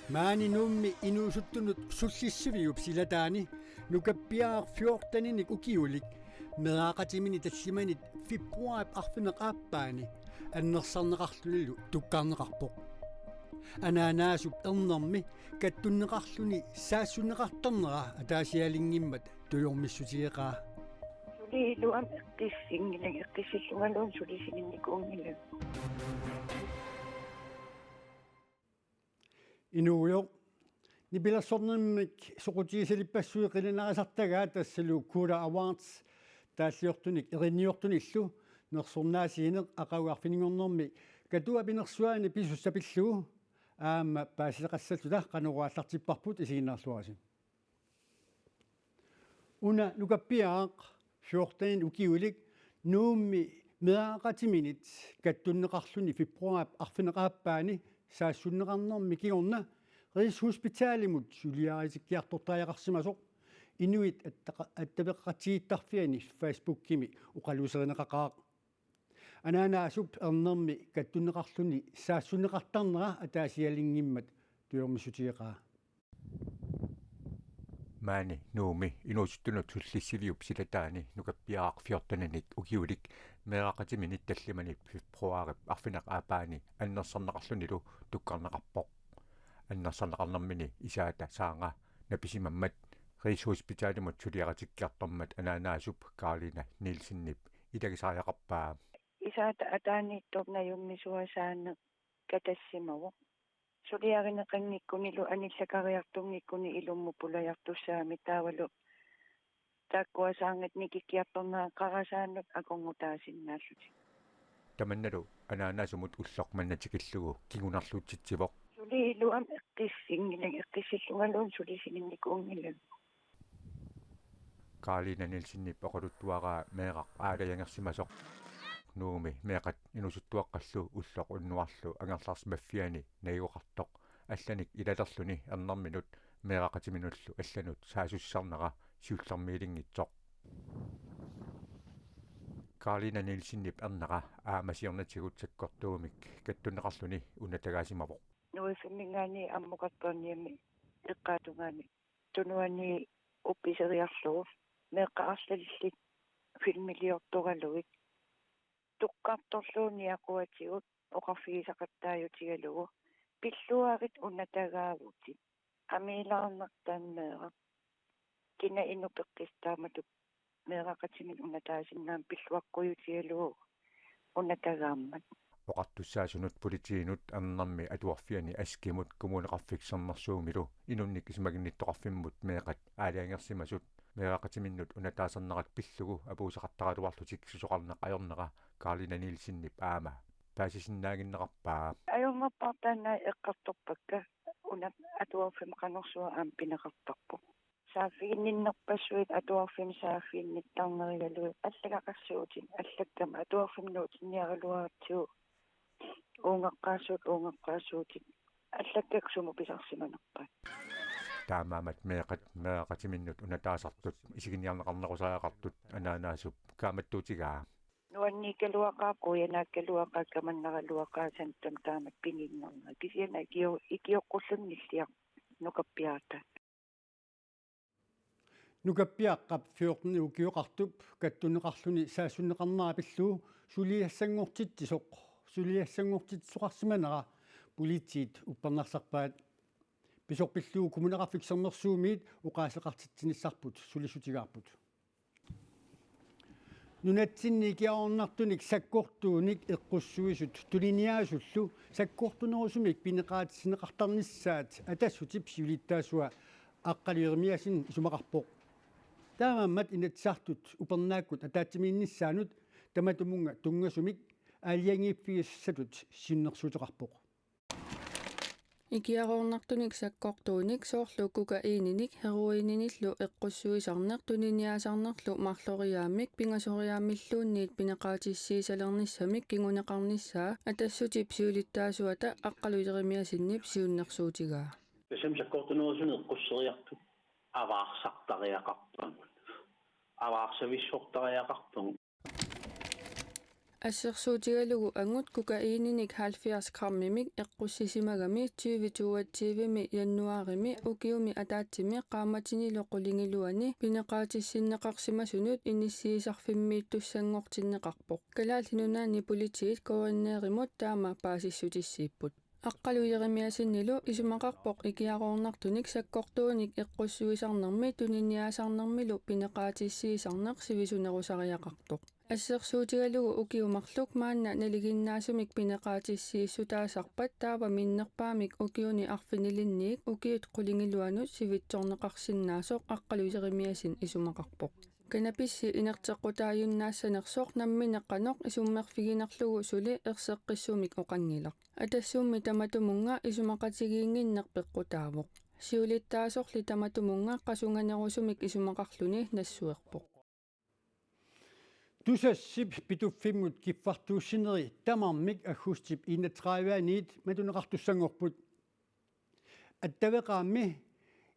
Maani nummi inuusuttunut sullissuriup silataani nukappiaar 14-nik ukiulik meaqatimini tallimanit februar arfineqaappaani annersarneqarlunillu tukkaarneqarpoq anaanaasup ernermi kattunneqarluni saassuneqartarnera ataasialingimmat tujormissutigeqaa suliiluam eqqissingilak eqqissillungaluun sulisinninnikuungila inuuyo nipilassornermik soqutiisalippassui qilinarasartagaa tassalu Kura Awards тааллиортуник эринниортуниллу нерсорнаасиинеқ ақауарфинигорнэрми катуа пинерсуаани писуссапиллугу аама паасилеқассатула қанеруааллартиппарпут исигиннаарлуараси уна нукаппиаақ 14 укиулик нуумми меаақатиминит каттуннеқарлуни фебруар арфинеқааппаани саассуннеқарнэрми кигорна рис хоспиталимут сулиаритиккиартортааяқарсимасоқ Inuit attavеққатигиттарфиани Facebook-кими уқалусеринеқақаақ ананаасуп ернерми каттуннеқарлуни саассунеқартарнера атаасиалингиммат туйормиссутигеқаа маани нууми инуусуттунут суллиссивиуп силатаани нукаппиаақ 14-ник укиулик меақатиминит таллимани фебруарип арфинеқ аапаани аннерсарнеқарлунилу туккарнеқарпоқ аннерсарнеқарнэрмини исаата саанга написимаммат Рис хоспиталимут сулиаратиккиартармат ананаасуп Каролина Нилсеннип итагисариақарпаа исаата атаанитторна юммисуасаанне катассимаво сулиаринеқангиккунилу аниллакариартунгиккуни илумму пулаяртуссаами таавалу тааккуасаангат никиккиарторнаа қарасааннут аконгутаасиннааллути таманналу ананаасумут уллоқманнатикиллугу кигунарлуутситсивоқ сулиилуам эққиссингилак эққиссиллунгалуун сулисининникуунгилак Каролина Нилсеннип оқалуттуараа меэқақ аалаянгерсимасоқ нууми меэқат инусуттуаққаллу уллоқ уннуарлу ангерларсимаффиани нагиоқартоқ алланик илалерлуни ернэрминут меэқақатиминуллу алланут саасуссарнера сиуллэрмиилингитсоқ Каролина Нилсеннип ернера аамасиорнатигут саккортуумик каттунеқарлуни унатагаасимавоқ нуифиммингаани аммуқартуарниами эққаатунгаани тунуани упписериарлугу меэққарслалиллик филмилиорторалугик туққарторлууни акуатигут оқарфигисақаттаажутигалугу пиллуарит унатагаавути амилаарнартаанмеэра кина инупеққистаамату меэқақатимин унатаасиннаам пиллуаққуютигалугу унатагааммат оқартуссаасунут политиинут арнэрми атуарфиани аскимут коммунеқарфиксернэрсуумилу инунник исмагинниттоқарфиммут меэқат аалиангерсимасут меэқатиминнут унатаасернерат пиллугу апуусақаттаралуарлутик сусоқарнеқ аёрнера Каролина Нилсеннип аама паасисиннаагиннеқарпаа аёрнерпартаанаа эққарторпакка унат атуарфим қанерсуа аам пинеқартарпу саафигинниннерпассуит атуарфим саафигинниттарнеригалуи аллагақарсуутин аллаккама атуарфимнуут унгаққаасуутик аллаккаксуму писарсиманерпаа таамаамат меэқатиминнут унатаасартут исигиниарнеқарнерусаақартут ананаасуп кааматтуутигаа нуанни калуақаақуянааккалуақаа каманнералуақаасан таамат пингиннерна кисиана икиоққуллунниллиа нукаппиаата нукаппиаққап 14 укиоқартуп каттунеқарлуни саассуннеқарнаа пиллуу сулиассангортитсоқ сулиассангортитсоқарсиманера политиит уппернарсарпаат писорпиллуу коммунеқарфиксернэрсуумиит уқаасеқартитсиниссарпут сулисутигаарпут нунатсинни киаорнартуник саккортууник эққуссуисут тулиниаасуллу саккортунерусумик пинеқаатсинеқартарниссаат атассутип сиулиттаасуа аққалиермиасин сумақарпоқ таамаммат инатсаартут упернааккут атаатсимиинниссаанут таматумунга тунгасумик аалиангииппигиссатут синнерсутеқарпоқ икиароорнартуник саккортууник соорлуккука иининик херуининиллу эққуссуисарнеқ туниниаасарнерлу марлориаамик пингасориаамиллуунниит пинеқаатиссиисалерниссамик кигунеқарниссаа атассутип сиулиттаасуата аққалуилеримиасиннип сиуннерсуутигаа песэм саккортунерусуни эққуссериарту аваарсартариақарпагут аваарсависсортариақарпагут ассерсуутигалугу ангут кукаининик 70 граммимик эққуссисимагами 2022ми яннуарими укиуми атаатсими qaamatinilo qulingilluani пинеқаатиссиннеқарсимасунут иниссиисарфиммииттуссангортиннеқарпоқ калаалинунаани политиит кооринееримут таама паасиссутиссииппут аққалуйеримиасиннилу исумақарпоқ икиароорнартуник саккортууник эққуссуисарнэрми туниниаасарнэрмилу пинеқаатиссиисарнеқ сивисунерусариақартоқ ассерсуутигалугу укиумарлук маанна налигиннаасумик пинеқаатиссииссутаасарпат таава миннерпаамик укиуни арфинилинниик укиут qulingilluanut сивитсорнеқарсиннаасоқ аққалуйеримиасин исумақарпоқ канаписси инертеққутааюннаассанерсоқ намминеққаноқ исуммерфигинерлугу сули ерсеққиссумик оқангилақ атассуумми таматумунга исумақатигиингиннер пеққутаавоқ сиулиттаасорли таматумунга қасунганерусумик исумақарлуни нассуерпоқ тусассип питуффиммут киффартууссинери тамармик аггустип 31-ниит матунеқартуссангорпут аттавеқаамми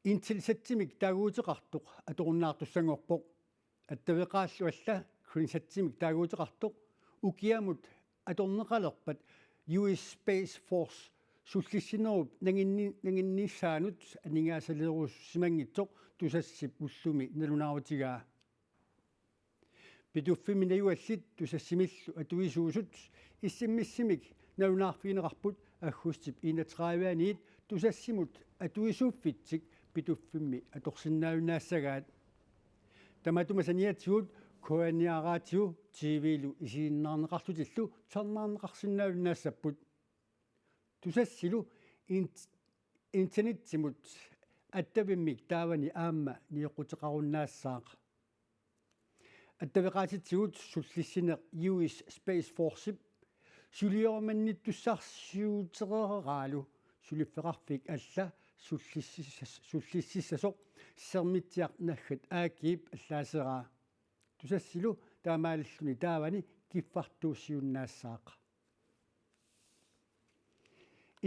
интилсатсимик таагуутеқартоқ аторуннаартуссангорпоқ аттавеқааллу алла кринсатсимик таагуутеқартоқ укиамут аторнеқалерпат US Space Force суллиссинеруп нагинниссаанут анигаасалеруссимангитсоқ тусассип уллуми налунаарутигаа питуффиминаюаллит тусассимиллу атуисуусут иссиммиссимик налунаарфигинеқарпут аггустип 31-ниит тусассимут атуисууффитсик питуффимми аторсиннаавинаассагаат таматумасаниатсуут коаниараатиу тивилу исииннаарнеқарлутиллу тарнаарнеқарсиннаавинаассаппут тусассилу интернетсимут аттавиммик таавани аама ниоқутеқаруннаассаақ аттавеқаатитсигут суллиссинеқ US Space Force сулиорманниттуссарсиутерералу сулиффеқарфик алла суллиссиссасоқ сермитсиақ наггат аакиип аллаасераа тусассилу таамааллуни таавани киффартууссиуннаассаақ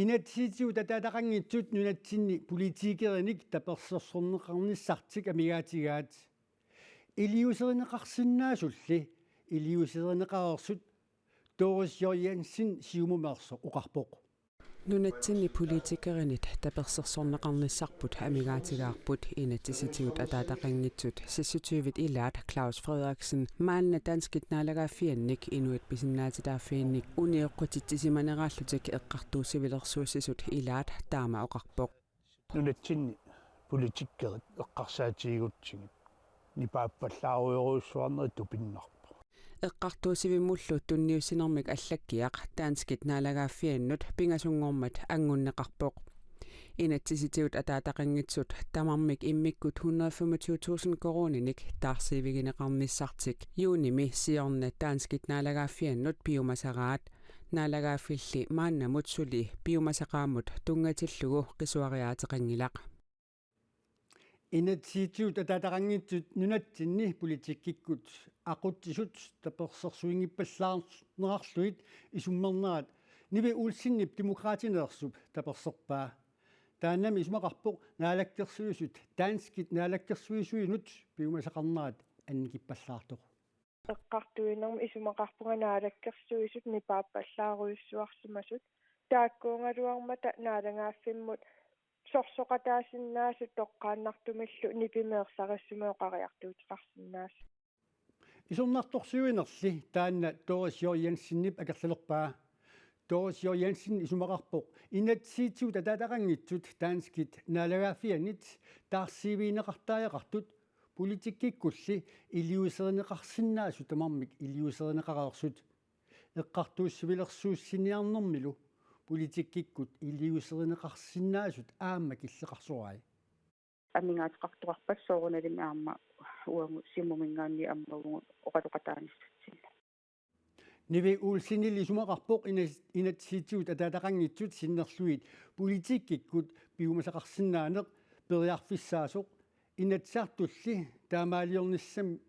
инатсиитиу татаатақангитсут нунатсинни политикериник таперсерсорнеқарниссартик амигаатигаат илиусеринеқарсиннаасулли илиусеринеқарерсут Doris Jørgensen сиумумерсо оқарпоқ нунатсинни политикеринит таперсерсорнеқарниссарпут амигаатигаарпут инатсиситиут атаатақангитсут сиссутиивит илаат Claus Frederiksen маанна данскит наалагааффианник инуит писиннаатитааффиинник униоққутитсисиманерааллутик эққартуусивилерсуусисут илаат таама оқарпоқ нунатсинни политиккерит эққарсаатигутсигит нипааппаллааруйоруйссуарнери тупиннарпо эққартуусивиммуллу тунниуссинермик аллаккиақ таанскит наалагааффианнут пингасунгормат ангуннеқарпоқ инатсиситиут атаатақангитсут тамармик иммиккут 125,000 корониник таарсиивигинеқарниссартик юуними сиорна таанскит наалагааффианнут пиумасараат наалагааффилли мааннамут сули пиумасақаамут тунгатиллугу қисуариаатеқангилақ инатсиитиут атаатақангитсут нунатсинни политиккиккут ақуттисут таперсерсуингиппаллаарнерарлуит исуммернерат ниви улсиннип демократинеерсуп таперсерпаа тааннами исумақарпоқ наалаккерсуисут таанскит наалаккерсуисуинут пиумасақарнерат анникиппаллаартоқ эққартуинерми исумақарпунга наалаккерсуисут нипааппаллааруйуссуарсимасут тааккуунгалуармата наалагааффиммут сорсоқатаасиннаасу тоққааннартумиллу нипимеерсариссумеоқариартуутеқарсиннаас исорнарторсуинерли таанна Doris Jørgensenнип акерлерпаа Doris Jørgensen исумақарпоқ инатсиитиут атаатақангитсут таанскит наалагааффианит таарсивиинеқартааяқартут политиккиккулли илиусеринеқарсиннаасу тамармик илиусеринеқарерсут эққартууссивилерсууссиниарнэрмилу политиккиккут илиусеринеқарсиннаасут аама киллеқарсураи амингаатеқартуарпак сооруналими аама уангу симумингаанни аммагу оқалоқатааниссатсилла ниви улсинили сумақарпоқ инатсиитиут атаатақангитсут синнерлуит политиккиккут пиумасақарсинаанеқ периарфиссаасоқ инатсаартулли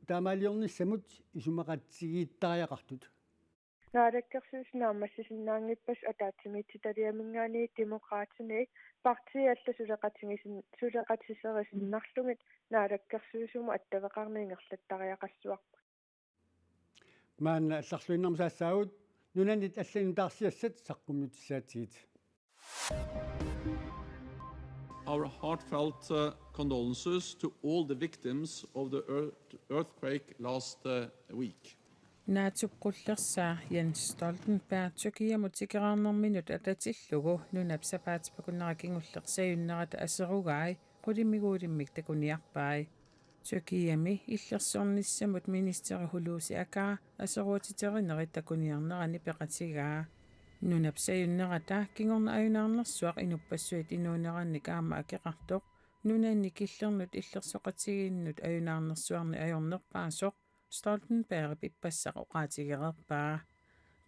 таамаалиорниссамут исумақатсигииттариақартут наалаккерсууснаамассисиннаангиппас атаатсимитситалиамингаани демократини партиалла сулеқатсисерисиннарлугит наалаккерсуусуму аттавеқарниингерлаттариақассуарпут маанна алларлуиннэрм саассаагут нунанит алланутаарсиассат саққуммутиссаатигит. Our heartfelt condolences to all the victims of the earthquake last week. Naatsuqqullersaa Jens Stoltenberg Tyrkiamutikerarnerminut atatilllugu nunapsapaatipakуннаракингуллерсаюннерата ассеругаи qulimiggуулиммик такуниарпаи Tyrkiami иллерсорнissamut ministeri Hulusi Akar асеруутитеринери такуниарнерани пеқатигаа нунапсаюннерата кингорна аюнаарнерсуақ инуппассуит инуунеранник аама акеқартоқ нунанни киллернут иллерсоқатигиннут аюнаарнерсуарни ajornerpaasоқ Stoltenberg пиппассақ оqaатигерерпаа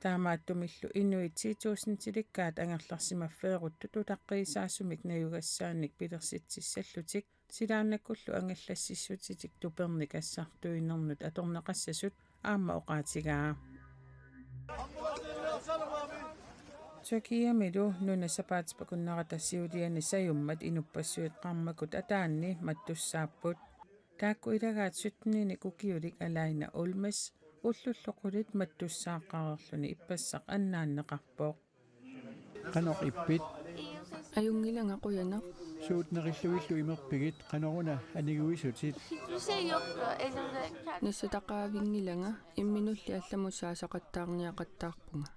таамааттумиллу инуит 1000 тиликкаат ангерларсимаффеерут тутаққисаассумик наюгассааник пилерситсиссаллутик силааннаккуллу ангаллассиссутитик туперник ассартуиннернут аторнеқассасут аама оqaатигаа Tyrkiamelu nunassapaatipakуннарата сиулиани саюммат инуппассуит қармакут атаанни маттуссааппут таакку илагаат сутнини кукиулик алайна улмас уллуллоқулит маттуссааққарерлуни иппассақ аннааннеқарпоқ Qanoq ippit аюнгиланга қуяна suutnerillugillu imerpigit qanoruna aniguisutit нассатақаавингиланга имминулли алламусаасақаттаарниақаттаарпунга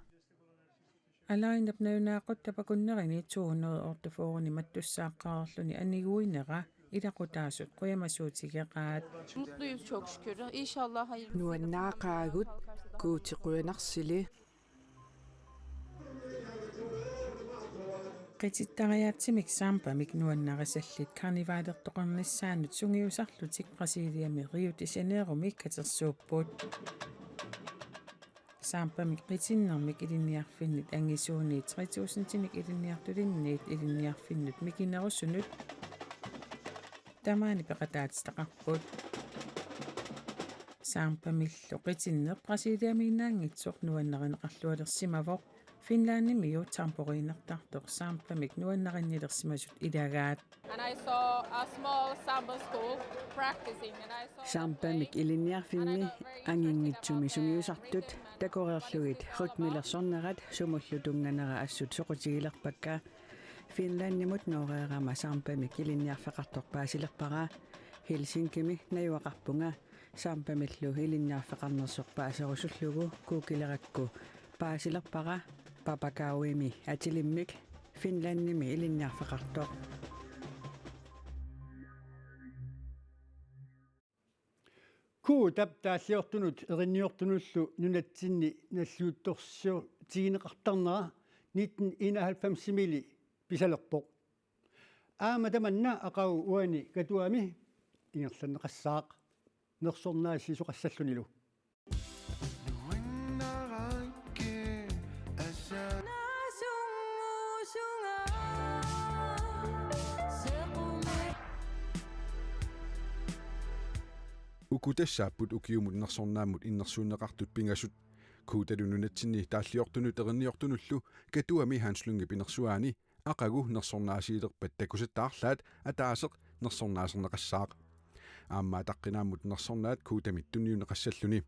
алайнап наюнаақуттапакуннерини 200 ортофоони маттуссааққарерлуни анигуинера илақутаасут қуямасуутигеқаат Mutluyuz çok şükür. İnşallah hayırlı. нуаннаақаагут куутиқуянарсили qitittariaatsimik saampamik nuannarisallit karnivaalерtoqarnissaanut sungiusarlutik Brasiliami Rio de Janeiro-mik katersuuppuut saampamik qitinnermik ilinniarfinnit angisuunit 3000 tinik ilinniartulinniit ilinniarfinnut mikinerussunut tamaani peqataatistaqarput saampamillu qitinner Brasiliami-naangitsoq nuannerineqarlualersimavoq Finlandimi tamporinnertartoq saampamik nuannarinnilерсимасут илagaat And I saw a small samba school practicing and I saw Saampamik ilinniarfinni anginngitsumi sungiusartut takorerlugit rutmilersornerat sumullutunganera assut soqutigilerpakka Finlandimut nooreerama saampamik ilinniarfeqartorpaasilerpara Helsinkimi najuaqarpunga saampamillu ilinniarfeqarnersorpaaserusullugu kuukilerakku paasilerpara papakauimi atilimmik Finlandimi ilinniarfeqartoq Kuu tap taasiortunut erinniortunullu nunatsinni nalluuttorsiu tigineqartarnera 1991 pisalerpoq aama tamanna aqau uani katuami ingerlanneqassaaq nersornaasiisuqassallunilu ukutassaapput ukiumut nersornaamut innersuunneqartut pingasut kuutalununatsinni taalliortunut erinniortunullu katuami hanslungi pinersuaani aqagu nersornaasiilerpat takusattaarlaat ataaseq nersornaaserneqassaaq aamma taqqinaamut nersornaat kuutamit tunniuneqassalluni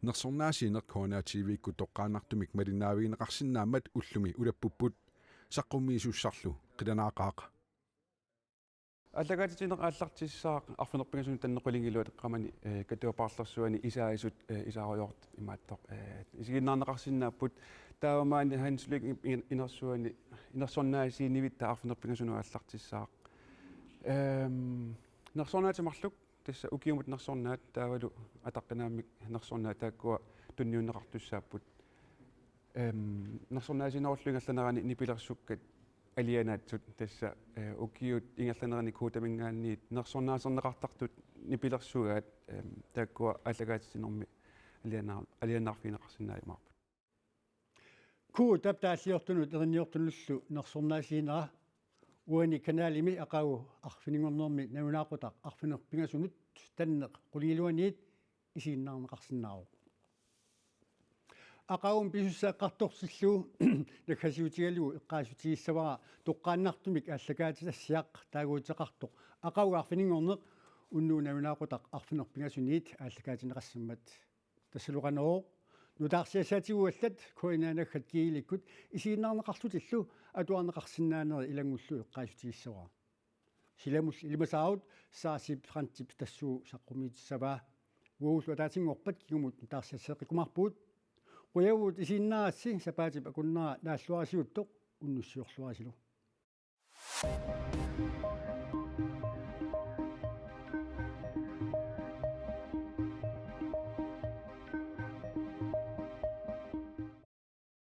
nersornaasiineq Corona TV-kku toqqaanartumik malinaavigineqarsinnaammat ullumi ulappupput saqqummiisussarlu qilanaaqaaqa аллагаатитинеқ ааллартиссаақ арфинерпингасуни таннеқулингилуат эққамани катуапаарлерсуани исааисут исааруйорт имааттоқ исигиннаарнеқарсиннааппут таавамаани ханслуик инерсуани инерсорнаасиинивитта арфинерпингасуну ааллартиссаақ нерсорнаатимарлук тасса укиумут нерсорнаат таавалу атаққинааммик нерсорнаа тааккуа тунниуннеқартуссааппут нерсорнаасинеруllunгалланерани нипилерсуккат алианаатсут тасса укиут ингерланерани куутамингаанниит нерсорнаасернеқартартут нипилерсугаат тааккуа аллагаатсинерми алианаарфинеқарсиннааймаарпут kuu tap taasiortunut erinniortunullu nersornaasiinera uani kanaalimi aqau arfiningornermi nanunaaqutaq arfinerpingasunut tanneq quligiluaniit isiginnaarneqarsinnaaru aqaum pisussaaqartorsillu nakhasiutigalugu eqqaasutigiссавара toqqaannartumik ааллагаатилассиақ таагуутеқартоқ aqaugaarfiningorneq unnuunanunaaqutaq arfinerpingasuniit ааллагаатинеқассаммат тассалуqanoo нутаарсиасаатигуаллат коинанаггат кииликкут исииннаарнеқарлутиллу атуарнеқарсинаанери илангуллу эққаасутигиссаваа силамус илмасаавут саасип франтип тассуу саққумиитсаваа вуулу таатингорпат кигумут нутаарсиассеқикумарпуут қуявут исииннаарасси сапаатип акуннера нааллуарасиуттоқ уннуссиорлуарасилу